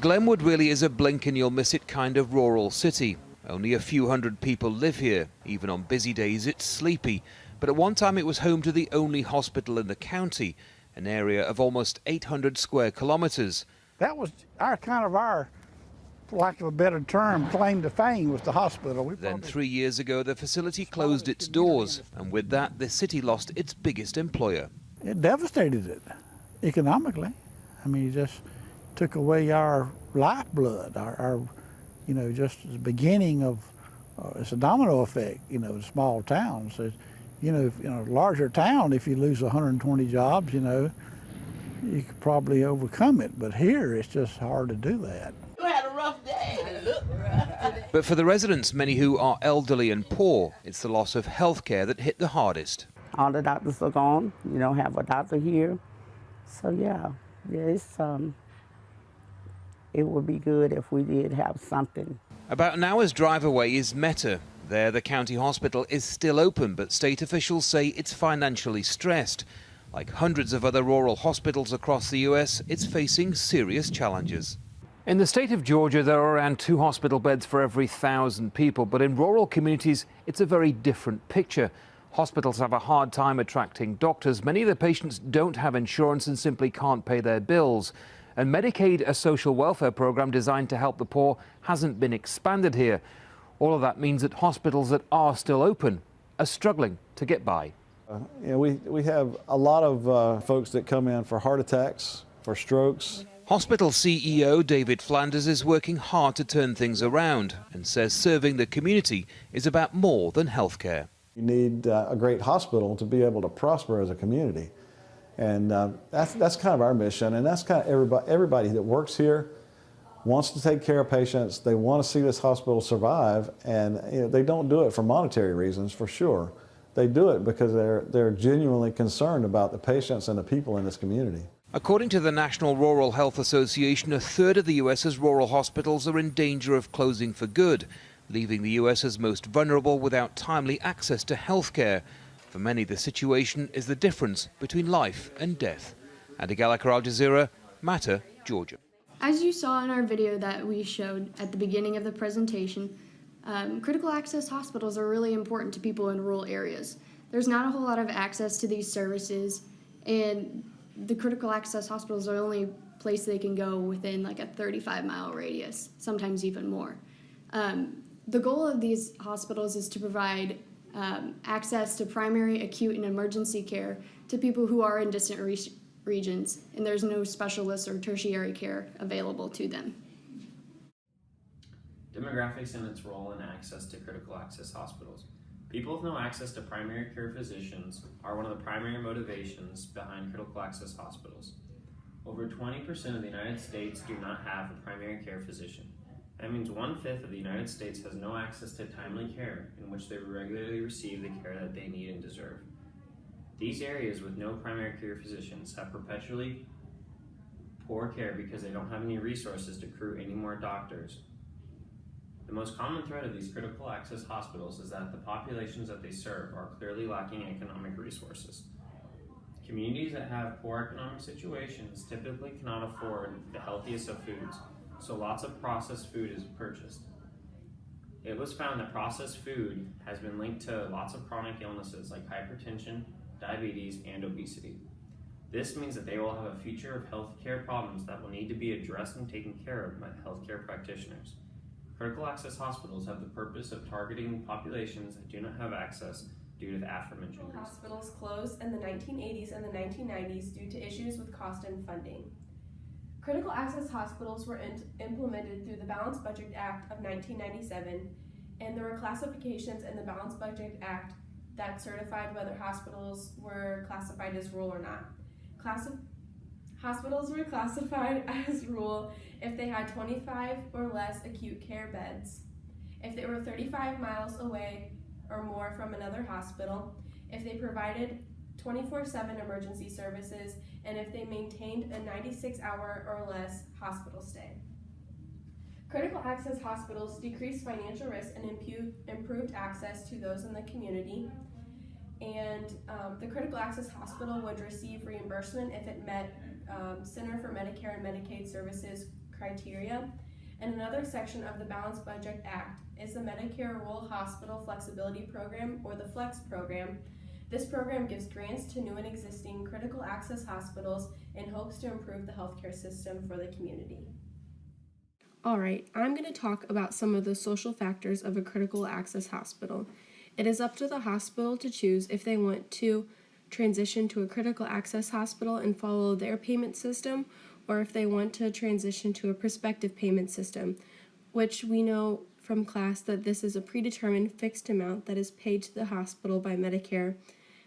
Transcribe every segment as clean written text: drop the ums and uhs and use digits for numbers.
Glenwood really is a blink-and-you'll-miss-it kind of rural city. Only a few hundred people live here. Even on busy days, it's sleepy. But at one time, it was home to the only hospital in the county, an area of almost 800 square kilometers. That was our, for lack of a better term, claim to fame was the hospital. Then 3 years ago, the facility closed its doors. And with that, the city lost its biggest employer. It devastated it economically. I mean, it just took away our lifeblood, our just the beginning of, it's a domino effect, the small towns. So, in a larger town, if you lose 120 jobs, you could probably overcome it. But here, it's just hard to do that. You had a rough day. But for the residents, many who are elderly and poor, it's the loss of health care that hit the hardest. All the doctors are gone. You don't have a doctor here. So, yeah, it would be good if we did have something. About an hour's drive away is Meta. There, the county hospital is still open, but state officials say it's financially stressed. Like hundreds of other rural hospitals across the U.S., it's facing serious challenges. In the state of Georgia, there are around 2 hospital beds for every 1,000 people, but in rural communities, it's a very different picture. Hospitals have a hard time attracting doctors. Many of the patients don't have insurance and simply can't pay their bills. And Medicaid, a social welfare program designed to help the poor, hasn't been expanded here. All of that means that hospitals that are still open are struggling to get by. We have a lot of folks that come in for heart attacks, for strokes. Hospital CEO David Flanders is working hard to turn things around and says serving the community is about more than healthcare. You need a great hospital to be able to prosper as a community. And that's kind of our mission, and that's kind of everybody that works here wants to take care of patients. They want to see this hospital survive, and they don't do it for monetary reasons, for sure. They do it because they're genuinely concerned about the patients and the people in this community. According to the National Rural Health Association, a third of the U.S.'s rural hospitals are in danger of closing for good, leaving the U.S.'s most vulnerable without timely access to health care. For many, the situation is the difference between life and death. Andy Gallagher, Al Jazeera, Mata, Georgia. As you saw in our video that we showed at the beginning of the presentation, critical access hospitals are really important to people in rural areas. There's not a whole lot of access to these services, and the critical access hospitals are the only place they can go within like a 35-mile radius, sometimes even more. The goal of these hospitals is to provide access to primary, acute, and emergency care to people who are in distant regions, and there's no specialist or tertiary care available to them. Demographics and its role in access to critical access hospitals. People with no access to primary care physicians are one of the primary motivations behind critical access hospitals. Over 20% of the United States do not have a primary care physician. That means 1/5 of the United States has no access to timely care in which they regularly receive the care that they need and deserve. These areas with no primary care physicians have perpetually poor care because they don't have any resources to recruit any more doctors. The most common threat of these critical access hospitals is that the populations that they serve are clearly lacking economic resources. Communities that have poor economic situations typically cannot afford the healthiest of foods, so lots of processed food is purchased. It was found that processed food has been linked to lots of chronic illnesses like hypertension, diabetes, and obesity. This means that they will have a future of healthcare problems that will need to be addressed and taken care of by healthcare practitioners. Critical access hospitals have the purpose of targeting populations that do not have access due to the aforementioned reasons. Hospitals closed in the 1980s and the 1990s due to issues with cost and funding. Critical access hospitals were implemented through the Balanced Budget Act of 1997, and there were classifications in the Balanced Budget Act that certified whether hospitals were classified as rural or not. Hospitals were classified as rural if they had 25 or less acute care beds, if they were 35 miles away or more from another hospital, if they provided 24/7 emergency services, and if they maintained a 96-hour or less hospital stay. Critical access hospitals decreased financial risk and improved access to those in the community. And the critical access hospital would receive reimbursement if it met Center for Medicare and Medicaid Services criteria. And another section of the Balanced Budget Act is the Medicare Rural Hospital Flexibility Program, or the FLEX program. This program gives grants to new and existing critical access hospitals in hopes to improve the healthcare system for the community. All right, I'm going to talk about some of the social factors of a critical access hospital. It is up to the hospital to choose if they want to transition to a critical access hospital and follow their payment system, or if they want to transition to a prospective payment system, which we know from class that this is a predetermined fixed amount that is paid to the hospital by Medicare,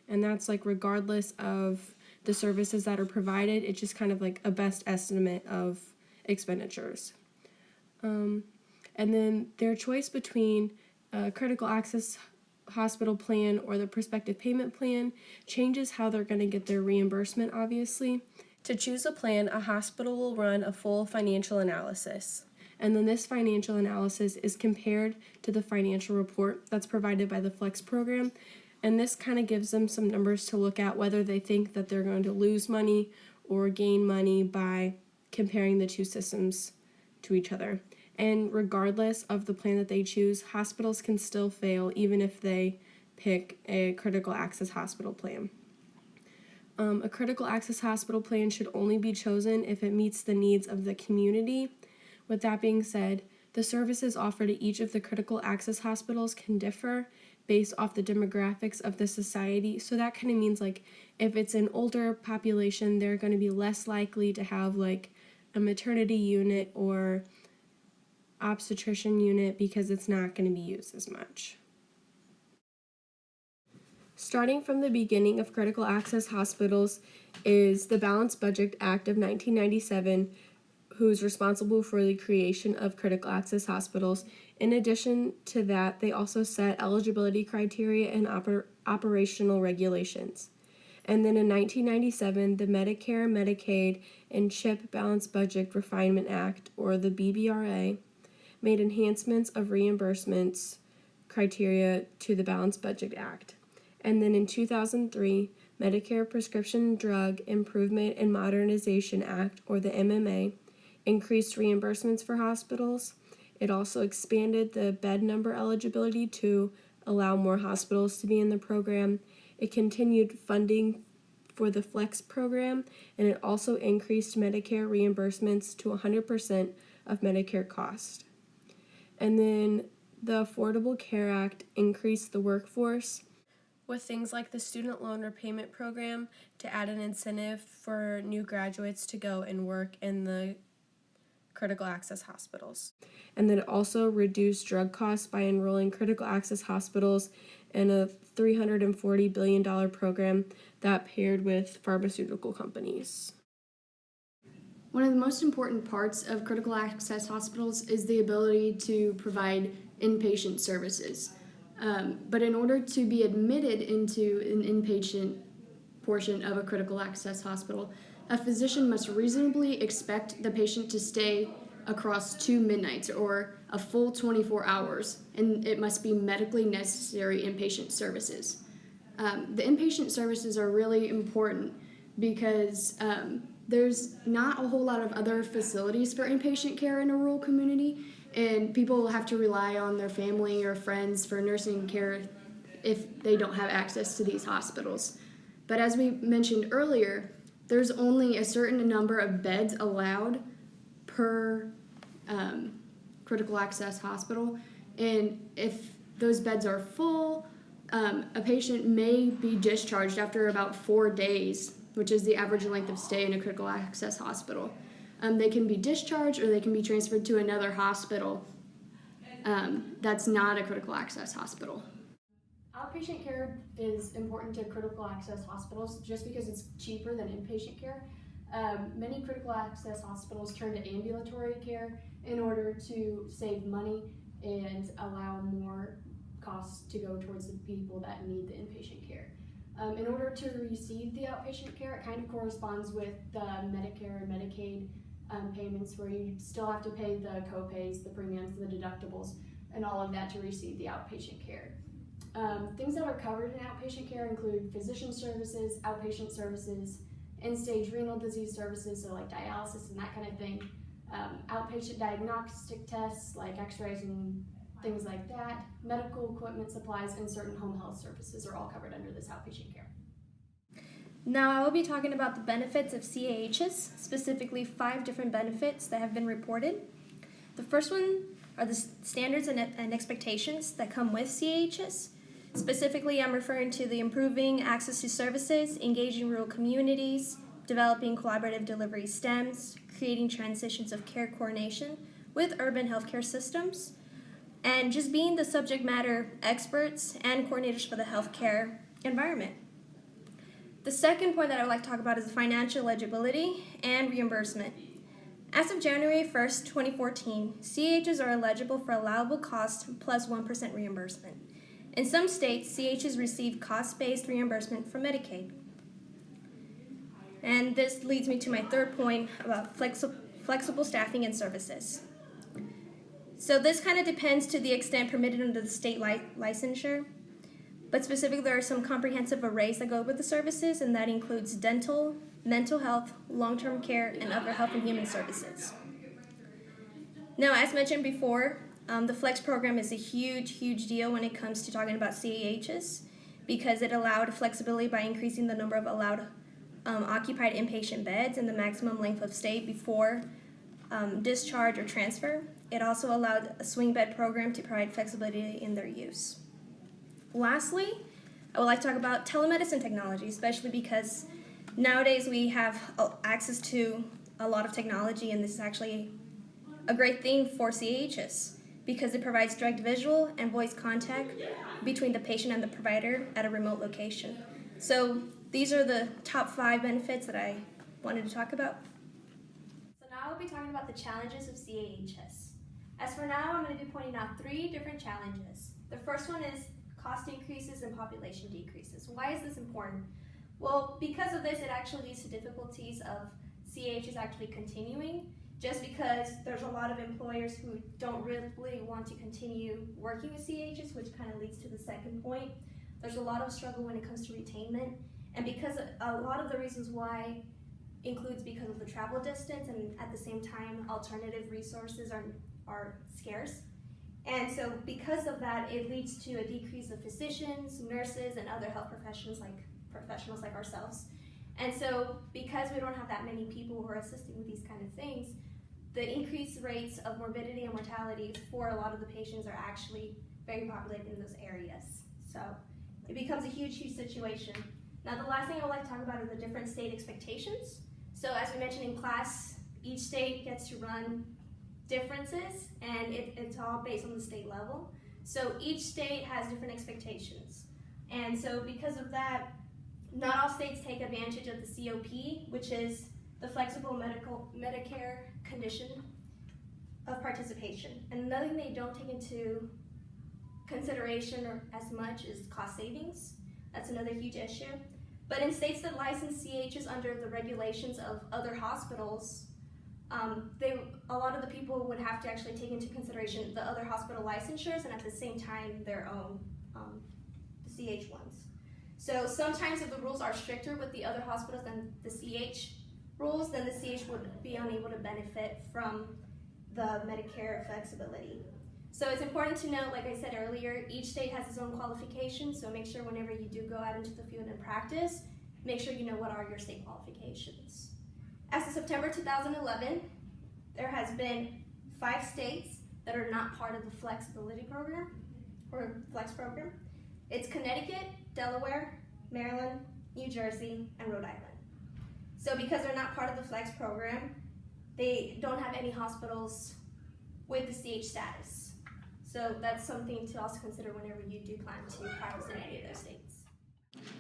and that's like regardless of the services that are provided. It's just kind of like a best estimate of expenditures. And then their choice between a critical access hospital plan or the prospective payment plan changes how they're going to get their reimbursement, obviously. To choose a plan, a hospital will run a full financial analysis. And then this financial analysis is compared to the financial report that's provided by the FLEX program. And this kind of gives them some numbers to look at whether they think that they're going to lose money or gain money by comparing the two systems to each other. And regardless of the plan that they choose, hospitals can still fail even if they pick a critical access hospital plan. A critical access hospital plan should only be chosen if it meets the needs of the community. With that being said, the services offered at each of the critical access hospitals can differ based off the demographics of the society. So that kind of means like if it's an older population, they're going to be less likely to have like a maternity unit or obstetrician unit because it's not going to be used as much. Starting from the beginning of critical access hospitals is the Balanced Budget Act of 1997, who's responsible for the creation of critical access hospitals. In addition to that, they also set eligibility criteria and operational regulations. And then in 1997, the Medicare, Medicaid, and CHIP Balanced Budget Refinement Act, or the BBRA, made enhancements of reimbursements criteria to the Balanced Budget Act. And then in 2003, Medicare Prescription Drug Improvement and Modernization Act, or the MMA, increased reimbursements for hospitals. It also expanded the bed number eligibility to allow more hospitals to be in the program. It continued funding for the FLEX program, and it also increased Medicare reimbursements to 100% of Medicare cost. And then the Affordable Care Act increased the workforce with things like the student loan repayment program to add an incentive for new graduates to go and work in the critical access hospitals. And then it also reduced drug costs by enrolling critical access hospitals in a $340 billion program that paired with pharmaceutical companies. One of the most important parts of critical access hospitals is the ability to provide inpatient services. But in order to be admitted into an inpatient portion of a critical access hospital, a physician must reasonably expect the patient to stay across 2 midnights or a full 24 hours, and it must be medically necessary inpatient services. The inpatient services are really important because there's not a whole lot of other facilities for inpatient care in a rural community, and people have to rely on their family or friends for nursing care if they don't have access to these hospitals. But as we mentioned earlier, there's only a certain number of beds allowed per critical access hospital, and if those beds are full, a patient may be discharged after about 4 days, which is the average length of stay in a critical access hospital. They can be discharged or they can be transferred to another hospital that's not a critical access hospital. Outpatient care is important to critical access hospitals just because it's cheaper than inpatient care. Many critical access hospitals turn to ambulatory care in order to save money and allow more costs to go towards the people that need the inpatient care. In order to receive the outpatient care, it kind of corresponds with the Medicare and Medicaid payments, where you still have to pay the co-pays, the premiums, the deductibles, and all of that to receive the outpatient care. Things that are covered in outpatient care include physician services, outpatient services, end-stage renal disease services, so like dialysis and that kind of thing, outpatient diagnostic tests like x-rays and things like that, medical equipment, supplies, and certain home health services are all covered under this outpatient care. Now I will be talking about the benefits of CAHs, specifically 5 different benefits that have been reported. The first one are the standards and expectations that come with CAHs. Specifically, I'm referring to the improving access to services, engaging rural communities, developing collaborative delivery STEMs, creating transitions of care coordination with urban healthcare systems, and just being the subject matter experts and coordinators for the healthcare environment. The second point that I would like to talk about is financial eligibility and reimbursement. As of January 1st, 2014, CAHs are eligible for allowable cost plus 1% reimbursement. In some states, CAHs receive cost-based reimbursement from Medicaid. And this leads me to my third point about flexible staffing and services. So this kind of depends to the extent permitted under the state licensure. But specifically, there are some comprehensive arrays that go with the services, and that includes dental, mental health, long-term care, and other health and human services. Now, as mentioned before, the FLEX program is a huge deal when it comes to talking about CAHs because it allowed flexibility by increasing the number of allowed occupied inpatient beds and the maximum length of stay before discharge or transfer. It also allowed a swing bed program to provide flexibility in their use. Lastly, I would like to talk about telemedicine technology, especially because nowadays we have access to a lot of technology, and this is actually a great thing for CAHs because it provides direct visual and voice contact between the patient and the provider at a remote location. So these are the top 5 benefits that I wanted to talk about. So now I'll be talking about the challenges of CAHs. As for now, I'm going to be pointing out 3 different challenges. The first one is cost increases and population decreases. Why is this important? Well, because of this, it actually leads to difficulties of CAHs actually continuing, just because there's a lot of employers who don't really want to continue working with CAHs, which kind of leads to the second point. There's a lot of struggle when it comes to retainment, and because a lot of the reasons why includes because of the travel distance, and at the same time, alternative resources are scarce. And so because of that, it leads to a decrease of physicians, nurses, and other health professionals like ourselves. And so because we don't have that many people who are assisting with these kind of things, the increased rates of morbidity and mortality for a lot of the patients are actually very populated in those areas. So it becomes a huge situation. Now the last thing I would like to talk about are the different state expectations. So as we mentioned in class, each state gets to run differences, and it's all based on the state level. So each state has different expectations. And so because of that, not all states take advantage of the COP, which is the flexible Medicare condition of participation. And another thing they don't take into consideration or as much is cost savings. That's another huge issue. But in states that license CAHs under the regulations of other hospitals, a lot of the people would have to actually take into consideration the other hospital licensures and at the same time their own the CH ones. So sometimes if the rules are stricter with the other hospitals than the CH rules, then the CH would be unable to benefit from the Medicare flexibility. So it's important to note, like I said earlier, each state has its own qualifications, so make sure whenever you do go out into the field and practice, make sure you know what are your state qualifications. As of September 2011, there has been 5 states that are not part of the flexibility program, or flex program. It's Connecticut, Delaware, Maryland, New Jersey, and Rhode Island. So because they're not part of the flex program, they don't have any hospitals with the CH status. So that's something to also consider whenever you do plan to practice in any of those states.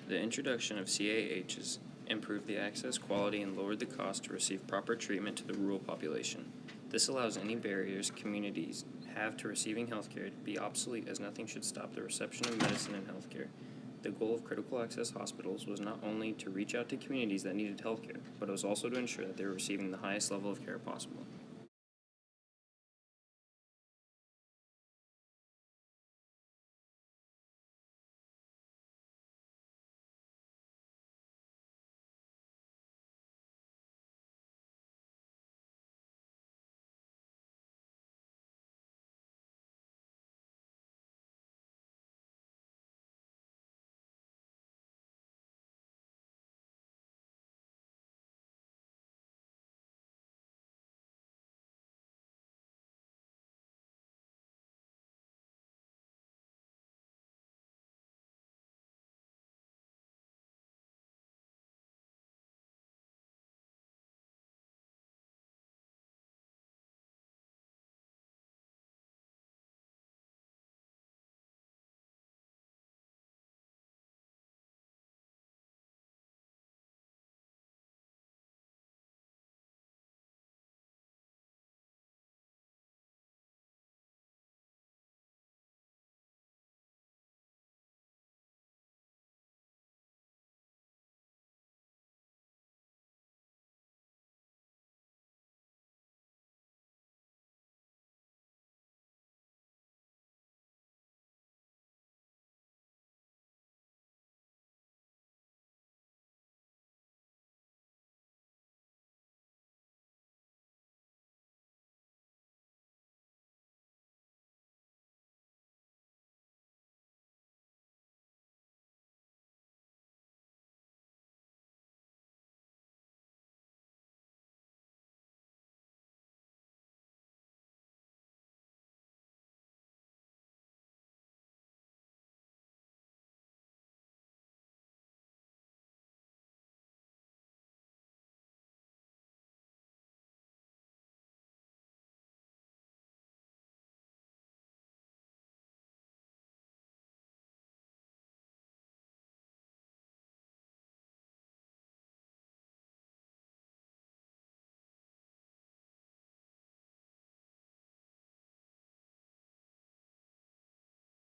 The introduction of CAHs improved the access, quality, and lowered the cost to receive proper treatment to the rural population. This allows any barriers communities have to receiving healthcare to be obsolete, as nothing should stop the reception of medicine and healthcare. The goal of critical access hospitals was not only to reach out to communities that needed healthcare, but it was also to ensure that they were receiving the highest level of care possible.